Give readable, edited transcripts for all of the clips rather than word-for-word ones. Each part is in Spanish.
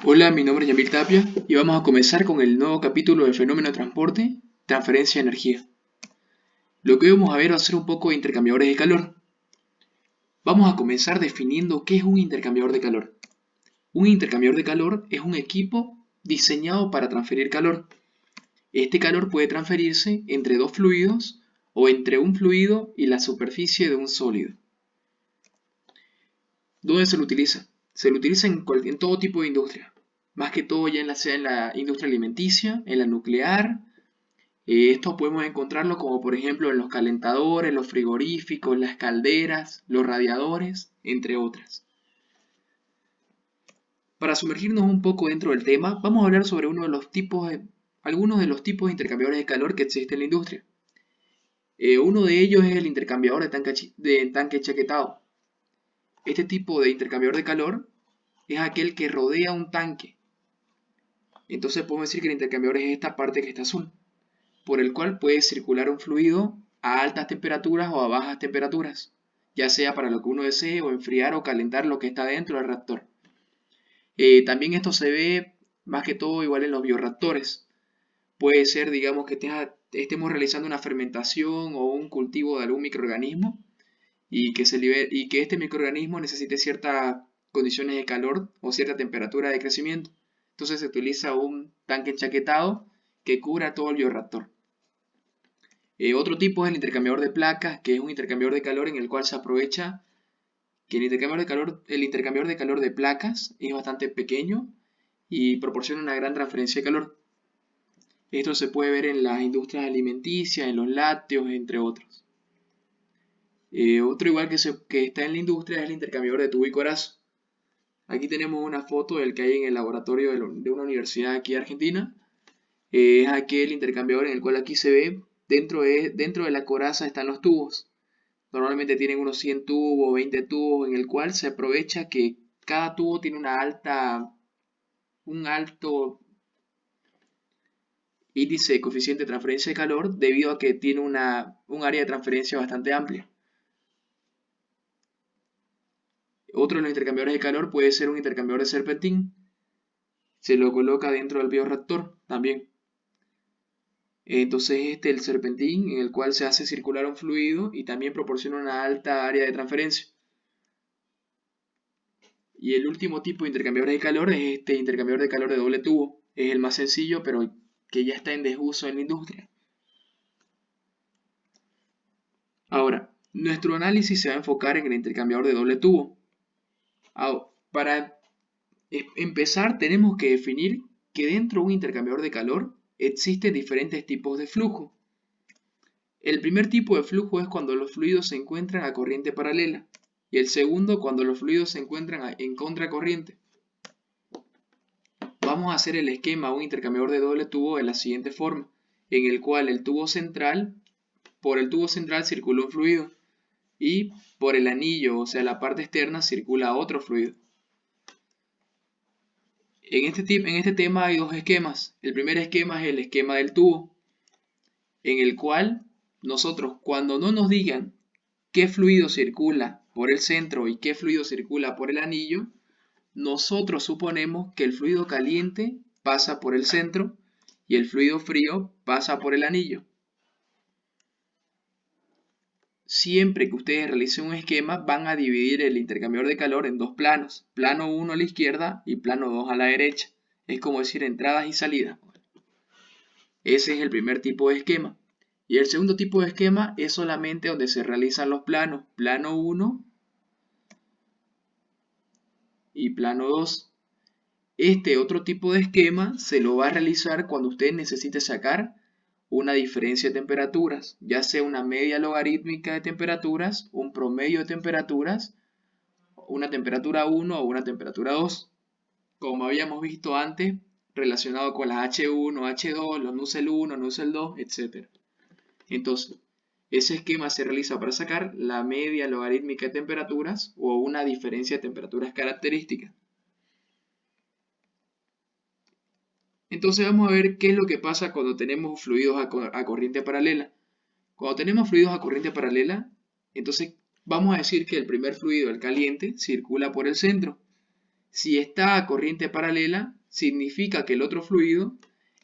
Hola, mi nombre es Yamil Tapia y vamos a comenzar con el nuevo capítulo de Fenómeno de Transporte, Transferencia de Energía. Lo que hoy vamos a ver va a ser un poco de intercambiadores de calor. Vamos a comenzar definiendo qué es un intercambiador de calor. Un intercambiador de calor es un equipo diseñado para transferir calor. Este calor puede transferirse entre dos fluidos o entre un fluido y la superficie de un sólido. ¿Dónde se lo utiliza? Se lo utiliza en todo tipo de industria. Más que todo ya sea en la industria alimenticia, en la nuclear. Esto podemos encontrarlo como por ejemplo en los calentadores, los frigoríficos, las calderas, los radiadores, entre otras. Para sumergirnos un poco dentro del tema, vamos a hablar sobre algunos de los tipos de intercambiadores de calor que existen en la industria. Uno de ellos es el intercambiador de tanque chaquetado. Este tipo de intercambiador de calor es aquel que rodea un tanque. Entonces podemos decir que el intercambiador es esta parte que está azul, por el cual puede circular un fluido a altas temperaturas o a bajas temperaturas, ya sea para lo que uno desee o enfriar o calentar lo que está dentro del reactor. También esto se ve más que todo igual en los bioreactores. Puede ser, digamos, que estemos realizando una fermentación o un cultivo de algún microorganismo y que este microorganismo necesite ciertas condiciones de calor o cierta temperatura de crecimiento. Entonces se utiliza un tanque enchaquetado que cubra todo el bioreactor. Otro tipo es el intercambiador de placas, que es un intercambiador de calor en el cual se aprovecha que el intercambiador de calor de placas es bastante pequeño y proporciona una gran transferencia de calor. Esto se puede ver en las industrias alimenticias, en los lácteos, entre otros. Otro igual que está en la industria es el intercambiador de tubo y corazo. Aquí tenemos una foto del que hay en el laboratorio de una universidad aquí de Argentina. Es aquel intercambiador en el cual aquí se ve, dentro de la coraza están los tubos. Normalmente tienen unos 100 tubos, 20 tubos, en el cual se aprovecha que cada tubo tiene un alto índice de coeficiente de transferencia de calor debido a que tiene un área de transferencia bastante amplia. Otro de los intercambiadores de calor puede ser un intercambiador de serpentín. Se lo coloca dentro del bioreactor también. Entonces el serpentín en el cual se hace circular un fluido y también proporciona una alta área de transferencia. Y el último tipo de intercambiador de calor es este intercambiador de calor de doble tubo. Es el más sencillo, pero que ya está en desuso en la industria. Ahora, nuestro análisis se va a enfocar en el intercambiador de doble tubo. Para empezar, tenemos que definir que dentro de un intercambiador de calor existen diferentes tipos de flujo. El primer tipo de flujo es cuando los fluidos se encuentran a corriente paralela y el segundo cuando los fluidos se encuentran en contracorriente. Vamos a hacer el esquema de un intercambiador de doble tubo de la siguiente forma, en el cual por el tubo central circula un fluido y por el anillo, o sea la parte externa, circula otro fluido. En este tema hay dos esquemas. El primer esquema es el esquema del tubo, en el cual nosotros cuando no nos digan qué fluido circula por el centro y qué fluido circula por el anillo, nosotros suponemos que el fluido caliente pasa por el centro y el fluido frío pasa por el anillo. Siempre que ustedes realicen un esquema, van a dividir el intercambiador de calor en dos planos. Plano 1 a la izquierda y plano 2 a la derecha. Es como decir entradas y salidas. Ese es el primer tipo de esquema. Y el segundo tipo de esquema es solamente donde se realizan los planos. Plano 1 y plano 2. Este otro tipo de esquema se lo va a realizar cuando usted necesite sacar una diferencia de temperaturas, ya sea una media logarítmica de temperaturas, un promedio de temperaturas, una temperatura 1 o una temperatura 2, como habíamos visto antes, relacionado con las H1, H2, los Nusselt 1, Nusselt 2, etc. Entonces, ese esquema se realiza para sacar la media logarítmica de temperaturas o una diferencia de temperaturas características. Entonces vamos a ver qué es lo que pasa cuando tenemos fluidos a corriente paralela. Cuando tenemos fluidos a corriente paralela, entonces vamos a decir que el primer fluido, el caliente, circula por el centro. Si está a corriente paralela, significa que el otro fluido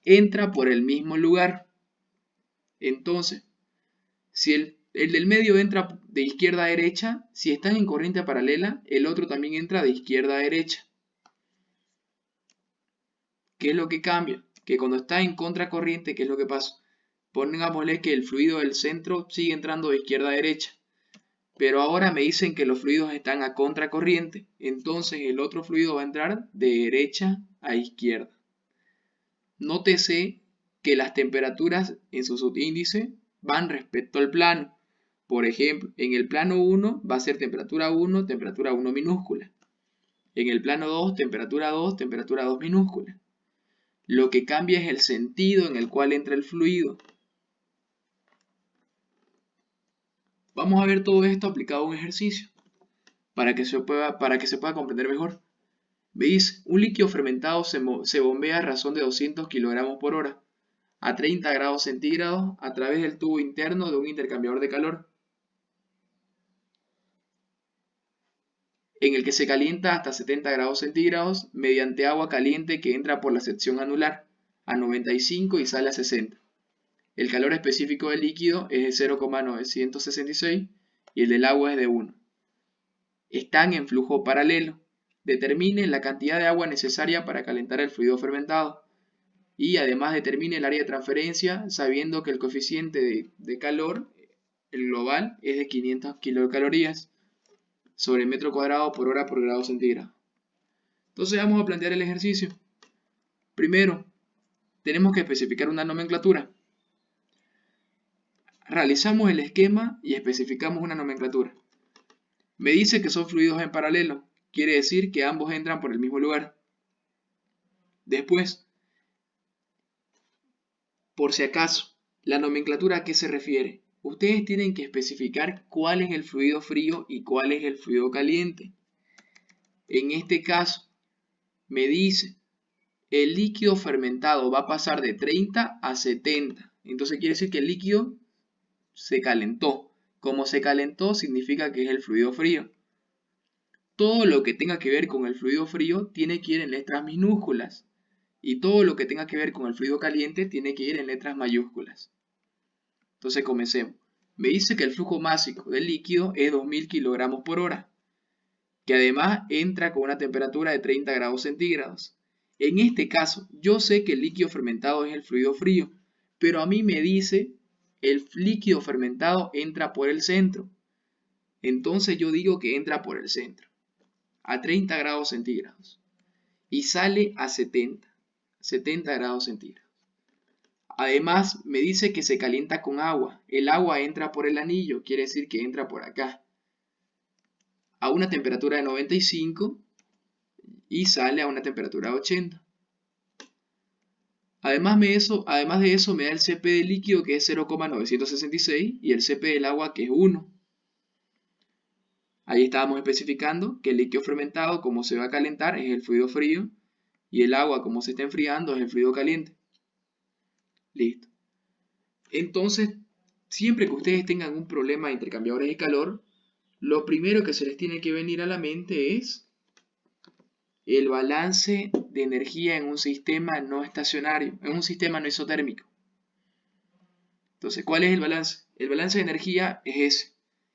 entra por el mismo lugar. Entonces, si el del medio entra de izquierda a derecha, si están en corriente paralela, el otro también entra de izquierda a derecha. ¿Qué es lo que cambia? Que cuando está en contracorriente, ¿qué es lo que pasa? Pongámosle que el fluido del centro sigue entrando de izquierda a derecha, pero ahora me dicen que los fluidos están a contracorriente, entonces el otro fluido va a entrar de derecha a izquierda. Nótese que las temperaturas en su subíndice van respecto al plano. Por ejemplo, en el plano 1 va a ser temperatura 1 minúscula. En el plano 2, temperatura 2 minúscula. Lo que cambia es el sentido en el cual entra el fluido. Vamos a ver todo esto aplicado a un ejercicio para que se pueda comprender mejor. Veis, un líquido fermentado se bombea a razón de 200 kilogramos por hora a 30 grados centígrados a través del tubo interno de un intercambiador de calor, en el que se calienta hasta 70 grados centígrados mediante agua caliente que entra por la sección anular a 95 y sale a 60. El calor específico del líquido es de 0,966 y el del agua es de 1. Están en flujo paralelo. Determine la cantidad de agua necesaria para calentar el fluido fermentado y además determine el área de transferencia sabiendo que el coeficiente de calor, el global, es de 500 kilocalorías sobre metro cuadrado por hora por grado centígrado. Entonces vamos a plantear el ejercicio. Primero, tenemos que especificar una nomenclatura. Realizamos el esquema y especificamos una nomenclatura. Me dice que son fluidos en paralelo, quiere decir que ambos entran por el mismo lugar. Después, por si acaso, la nomenclatura ¿a qué se refiere? Ustedes tienen que especificar cuál es el fluido frío y cuál es el fluido caliente. En este caso, me dice, el líquido fermentado va a pasar de 30 a 70. Entonces quiere decir que el líquido se calentó. Como se calentó significa que es el fluido frío. Todo lo que tenga que ver con el fluido frío tiene que ir en letras minúsculas. Y todo lo que tenga que ver con el fluido caliente tiene que ir en letras mayúsculas. Entonces comencemos. Me dice que el flujo máximo del líquido es 2000 kilogramos por hora, que además entra con una temperatura de 30 grados centígrados. En este caso, yo sé que el líquido fermentado es el fluido frío, pero a mí me dice el líquido fermentado entra por el centro. Entonces yo digo que entra por el centro, a 30 grados centígrados, y sale a 70 grados centígrados. Además, me dice que se calienta con agua. El agua entra por el anillo, quiere decir que entra por acá, a una temperatura de 95 y sale a una temperatura de 80. Además de eso me da el Cp del líquido que es 0,966 y el Cp del agua que es 1. Ahí estábamos especificando que el líquido fermentado, como se va a calentar, es el fluido frío y el agua, como se está enfriando, es el fluido caliente. Listo. Entonces, siempre que ustedes tengan un problema de intercambiadores de calor, lo primero que se les tiene que venir a la mente es el balance de energía en un sistema no estacionario, en un sistema no isotérmico. Entonces, ¿cuál es el balance? El balance de energía es ese,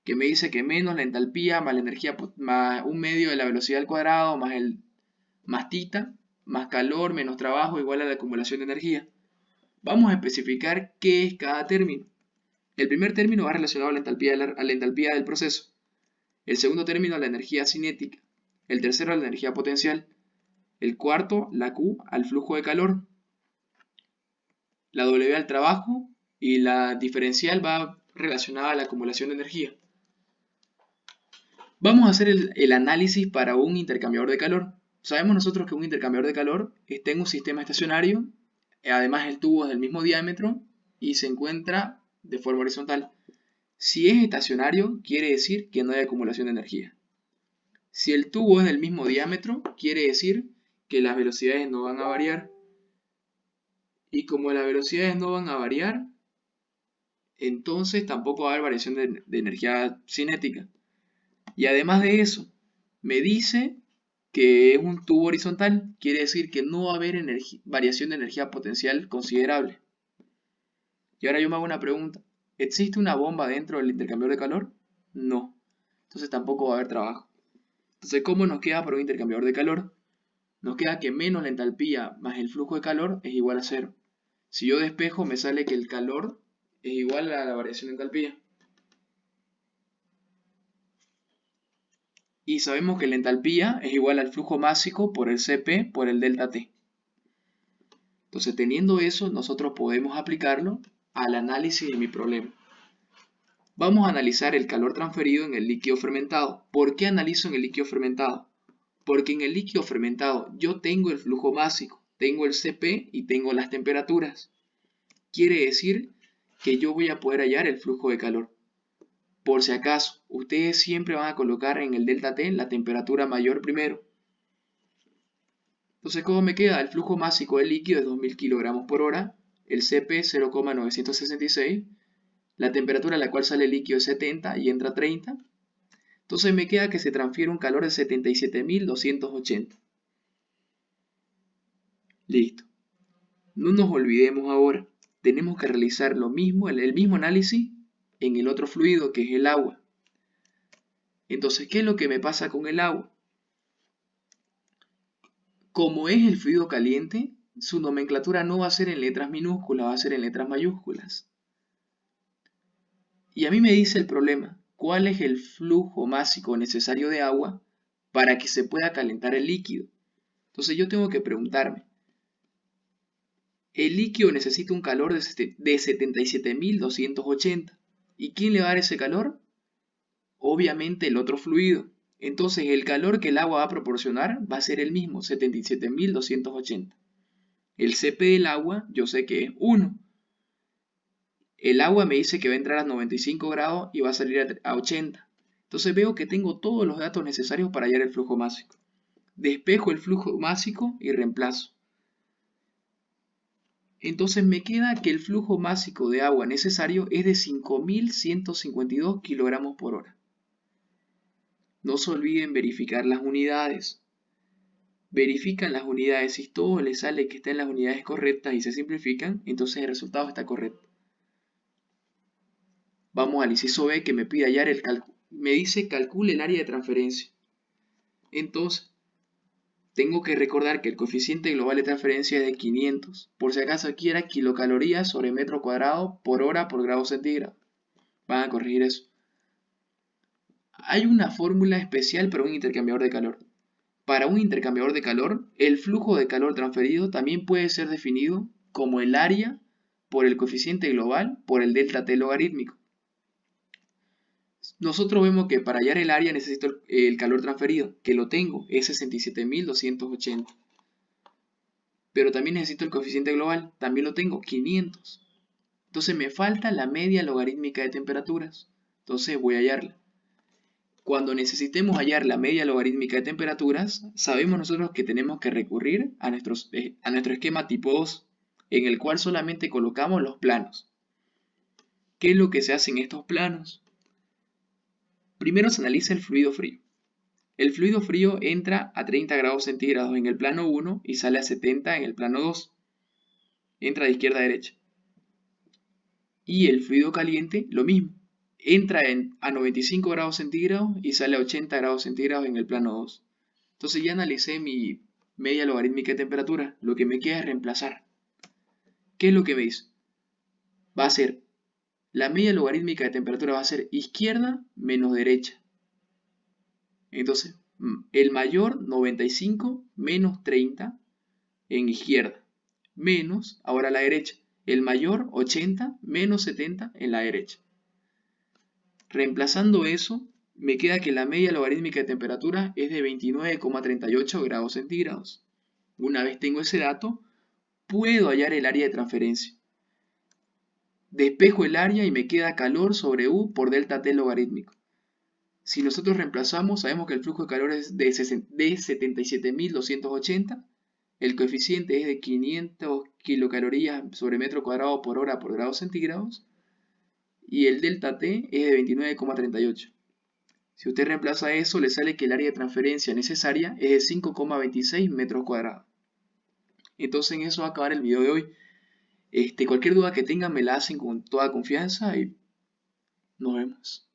que me dice que menos la entalpía más la energía más un medio de la velocidad al cuadrado más tita, más calor, menos trabajo igual a la acumulación de energía. Vamos a especificar qué es cada término. El primer término va relacionado a la entalpía del proceso. El segundo término a la energía cinética. El tercero a la energía potencial. El cuarto, la Q, al flujo de calor. La W al trabajo y la diferencial va relacionada a la acumulación de energía. Vamos a hacer el análisis para un intercambiador de calor. Sabemos nosotros que un intercambiador de calor está en un sistema estacionario, además el tubo es del mismo diámetro y se encuentra de forma horizontal. Si es estacionario, quiere decir que no hay acumulación de energía. Si el tubo es del mismo diámetro, quiere decir que las velocidades no van a variar. Y como las velocidades no van a variar, entonces tampoco va a haber variación de energía cinética. Y además de eso, me dice que es un tubo horizontal, quiere decir que no va a haber variación de energía potencial considerable. Y ahora yo me hago una pregunta. ¿Existe una bomba dentro del intercambiador de calor? No. Entonces tampoco va a haber trabajo. Entonces, ¿cómo nos queda para un intercambiador de calor? Nos queda que menos la entalpía más el flujo de calor es igual a cero. Si yo despejo, me sale que el calor es igual a la variación de entalpía. Y sabemos que la entalpía es igual al flujo másico por el Cp por el delta T. Entonces, teniendo eso, nosotros podemos aplicarlo al análisis de mi problema. Vamos a analizar el calor transferido en el líquido fermentado. ¿Por qué analizo en el líquido fermentado? Porque en el líquido fermentado yo tengo el flujo másico, tengo el Cp y tengo las temperaturas. Quiere decir que yo voy a poder hallar el flujo de calor. Por si acaso, ustedes siempre van a colocar en el delta T la temperatura mayor primero. Entonces, ¿cómo me queda? El flujo másico del líquido es 2000 kg por hora, el Cp 0,966, la temperatura a la cual sale el líquido es 70 y entra 30. Entonces me queda que se transfiere un calor de 77.280. Listo. No nos olvidemos ahora, tenemos que realizar lo mismo, el mismo análisis en el otro fluido que es el agua. Entonces, ¿qué es lo que me pasa con el agua? Como es el fluido caliente, su nomenclatura no va a ser en letras minúsculas, va a ser en letras mayúsculas. Y a mí me dice el problema, ¿cuál es el flujo másico necesario de agua para que se pueda calentar el líquido? Entonces yo tengo que preguntarme, el líquido necesita un calor de 77.280. ¿Y quién le va a dar ese calor? Obviamente el otro fluido. Entonces el calor que el agua va a proporcionar va a ser el mismo, 77.280. El Cp del agua yo sé que es 1. El agua me dice que va a entrar a 95 grados y va a salir a 80. Entonces veo que tengo todos los datos necesarios para hallar el flujo másico. Despejo el flujo másico y reemplazo. Entonces me queda que el flujo másico de agua necesario es de 5.152 kg por hora. No se olviden verificar las unidades. Verifican las unidades, si todo les sale que está en las unidades correctas y se simplifican, entonces el resultado está correcto. Vamos al inciso B que me pide hallar el cálculo. Me dice calcule el área de transferencia. Entonces, tengo que recordar que el coeficiente global de transferencia es de 500. Por si acaso aquí era kilocalorías sobre metro cuadrado por hora por grado centígrado. Van a corregir eso. Hay una fórmula especial para un intercambiador de calor. Para un intercambiador de calor, el flujo de calor transferido también puede ser definido como el área por el coeficiente global por el delta T logarítmico. Nosotros vemos que para hallar el área necesito el calor transferido, que lo tengo, es 67.280. Pero también necesito el coeficiente global, también lo tengo, 500. Entonces me falta la media logarítmica de temperaturas. Entonces voy a hallarla. Cuando necesitemos hallar la media logarítmica de temperaturas, sabemos nosotros que tenemos que recurrir a nuestro esquema tipo 2, en el cual solamente colocamos los planos. ¿Qué es lo que se hace en estos planos? Primero se analiza el fluido frío. El fluido frío entra a 30 grados centígrados en el plano 1 y sale a 70 en el plano 2. Entra de izquierda a derecha. Y el fluido caliente, lo mismo. Entra a 95 grados centígrados y sale a 80 grados centígrados en el plano 2. Entonces ya analicé mi media logarítmica de temperatura. Lo que me queda es reemplazar. ¿Qué es lo que me dice? Va a ser, la media logarítmica de temperatura va a ser izquierda menos derecha. Entonces, el mayor 95 menos 30 en izquierda. Menos, ahora a la derecha, el mayor 80 menos 70 en la derecha. Reemplazando eso, me queda que la media logarítmica de temperatura es de 29,38 grados centígrados. Una vez tengo ese dato, puedo hallar el área de transferencia. Despejo el área y me queda calor sobre U por delta T logarítmico. Si nosotros reemplazamos, sabemos que el flujo de calor es de 77.280, el coeficiente es de 500 kilocalorías sobre metro cuadrado por hora por grados centígrados, y el delta T es de 29,38. Si usted reemplaza eso, le sale que el área de transferencia necesaria es de 5,26 metros cuadrados. Entonces en eso va a acabar el video de hoy. Cualquier duda que tengan me la hacen con toda confianza y nos vemos.